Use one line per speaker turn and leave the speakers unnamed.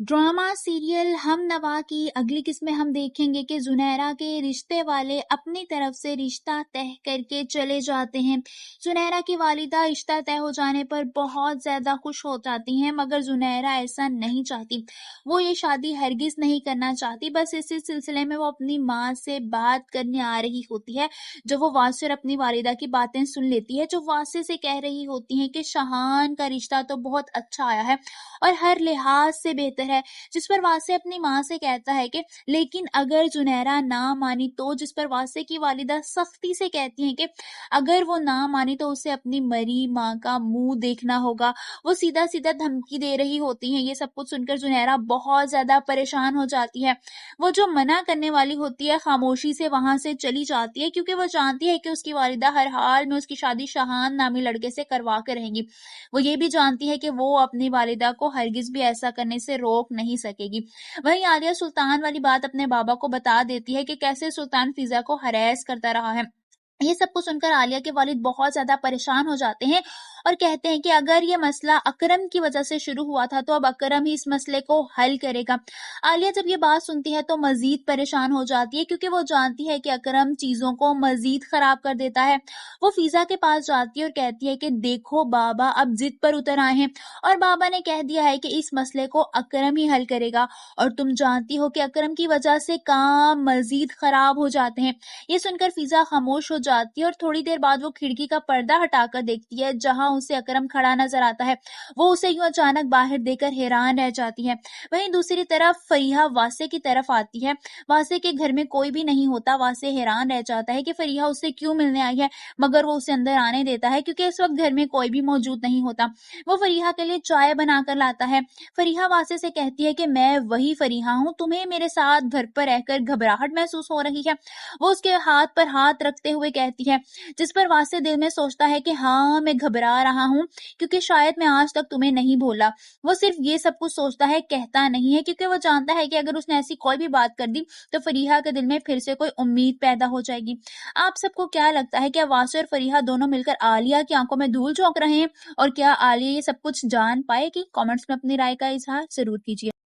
Drama serial हम नवा की अगली किस्त में हम देखेंगे कि जुनैरा के रिश्ते वाले अपनी तरफ से रिश्ता तय करके चले जाते हैं। जुनैरा की वालिदा रिश्ता तय हो जाने पर बहुत ज्यादा खुश हो जाती हैं, मगर जुनैरा ऐसा नहीं चाहती। वो ये शादी हरगिज नहीं करना चाहती। बस इसी सिलसिले में वो अपनी माँ से बात करने आ रही होती है। जब वो वासिर अपनी वालिदा की बातें सुन लेती है, जो वासिर से कह रही होती हैं कि शहान का रिश्ता तो बहुत अच्छा आया है और हर लिहाज से बेहतर है, जिस पर वासे अपनी माँ से कहता है कि लेकिन अगर जुनैरा ना मानी तो, जिस पर वासे की वालिदा सख्ती से कहती हैं कि अगर वो ना मानी तो उसे अपनी मरी माँ का मुंह देखना होगा। वो सीधा सीधा धमकी दे रही होती हैं। ये सब कुछ सुनकर जुनैरा बहुत ज्यादा परेशान हो जाती है। वो जो मना करने वाली होती है खामोशी से वहां से चली जाती है, क्योंकि वो जानती है कि उसकी वालिदा हर हाल में उसकी शादी शहान नामी लड़के से करवा कर रहेंगी। वो ये भी जानती है कि वो अपनी वालिदा को हरगिज भी ऐसा करने से रोक नहीं सकेगी। वहीं आलिया सुल्तान वाली बात अपने बाबा को बता देती है कि कैसे सुल्तान फिजा को हरास करता रहा है। ये सब कुछ सुनकर आलिया के वालिद बहुत ज्यादा परेशान हो जाते हैं और कहते हैं कि अगर ये मसला अकरम की वजह से शुरू हुआ था तो अब अकरम ही इस मसले को हल करेगा। आलिया जब ये बात सुनती है तो मजीद परेशान हो जाती है, क्योंकि वो जानती है कि अकरम चीजों को मजीद खराब कर देता है। वो फिजा के पास जाती है और कहती है कि देखो बाबा अब जिद पर उतर आए हैं और बाबा ने कह दिया है कि इस मसले को अकरम ही हल करेगा, और तुम जानती हो कि अकरम की वजह से काम मजीद खराब हो जाते हैं। ये सुनकर फिजा खामोश हो जाती है और थोड़ी देर बाद वो खिड़की का पर्दा हटाकर देखती है, जहां उसे अकरम खड़ा नजर आता है। वो उसे यूं अचानक बाहर देखकर हैरान रह जाती है। वहीं दूसरी तरफ फरीहा वासे की तरफ आती है। वासे के घर में कोई भी नहीं होता। वासे हैरान रह जाता है कि फरीहा उससे क्यों मिलने आई है, मगर वो उसे अंदर आने देता है क्योंकि इस वक्त घर में कोई भी मौजूद नहीं होता। वो फरीहा के लिए चाय बनाकर लाता है। फरीहा वासे से कहती है कि मैं वही फरीहा हूँ, तुम्हें मेरे साथ घर पर रहकर घबराहट महसूस हो रही है। वो उसके हाथ पर हाथ रखते हुए कहती है, जिस पर वासे दिल में सोचता है कि हाँ मैं घबरा रहा हूँ क्योंकि शायद मैं आज तक तुम्हें नहीं बोला। वो सिर्फ ये सब कुछ सोचता है, कहता नहीं है, क्योंकि वो जानता है कि अगर उसने ऐसी कोई भी बात कर दी तो फरीहा के दिल में फिर से कोई उम्मीद पैदा हो जाएगी। आप सबको क्या लगता है, क्या वासे और फरीहा दोनों मिलकर आलिया की आंखों में धूल झोंक रहे हैं, और क्या आलिया ये सब कुछ जान पाएगी? कमेंट्स में अपनी राय का इजहार जरूर कीजिए।